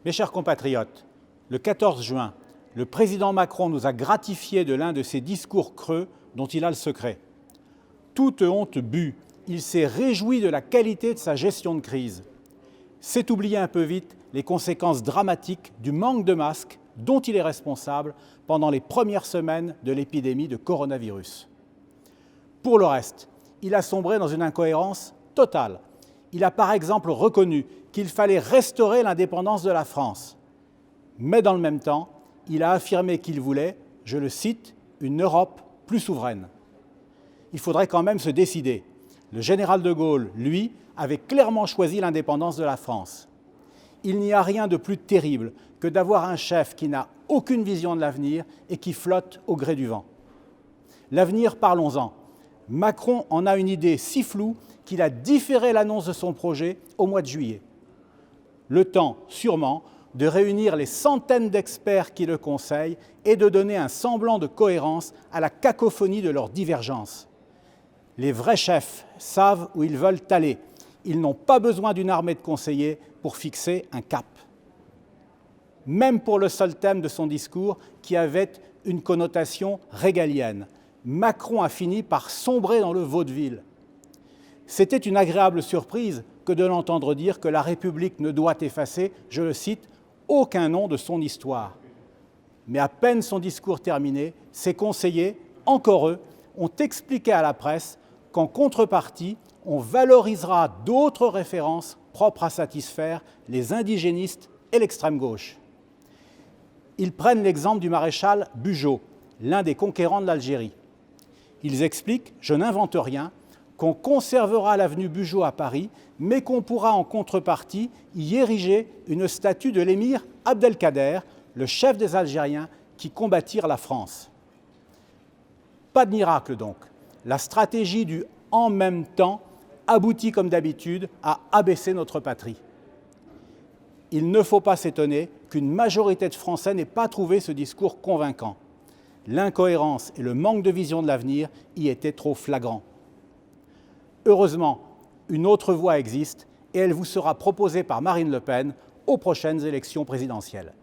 Mes chers compatriotes, le 14 juin, le président Macron nous a gratifiés de l'un de ses discours creux dont il a le secret. Toute honte bue, il s'est réjoui de la qualité de sa gestion de crise. C'est oublier un peu vite les conséquences dramatiques du manque de masques dont il est responsable pendant les premières semaines de l'épidémie de coronavirus. Pour le reste, il a sombré dans une incohérence totale. Il a par exemple reconnu qu'il fallait restaurer l'indépendance de la France. Mais dans le même temps, il a affirmé qu'il voulait, je le cite, une Europe plus souveraine. Il faudrait quand même se décider. Le général de Gaulle, lui, avait clairement choisi l'indépendance de la France. Il n'y a rien de plus terrible que d'avoir un chef qui n'a aucune vision de l'avenir et qui flotte au gré du vent. L'avenir, parlons-en. Macron en a une idée si floue qu'il a différé l'annonce de son projet au mois de juillet. Le temps, sûrement, de réunir les centaines d'experts qui le conseillent et de donner un semblant de cohérence à la cacophonie de leurs divergences. Les vrais chefs savent où ils veulent aller. Ils n'ont pas besoin d'une armée de conseillers pour fixer un cap. Même pour le seul thème de son discours, qui avait une connotation régalienne, Macron a fini par sombrer dans le vaudeville. C'était une agréable surprise que de l'entendre dire que la République ne doit effacer, je le cite, aucun nom de son histoire. Mais à peine son discours terminé, ses conseillers, encore eux, ont expliqué à la presse qu'en contrepartie, on valorisera d'autres références propres à satisfaire les indigénistes et l'extrême gauche. Ils prennent l'exemple du maréchal Bugeaud, l'un des conquérants de l'Algérie. Ils expliquent, je n'invente rien, qu'on conservera l'avenue Bugeaud à Paris, mais qu'on pourra en contrepartie y ériger une statue de l'émir Abdelkader, le chef des Algériens qui combattirent la France. Pas de miracle donc. La stratégie du « en même temps » aboutit comme d'habitude à abaisser notre patrie. Il ne faut pas s'étonner qu'une majorité de Français n'ait pas trouvé ce discours convaincant. L'incohérence et le manque de vision de l'avenir y étaient trop flagrants. Heureusement, une autre voie existe et elle vous sera proposée par Marine Le Pen aux prochaines élections présidentielles.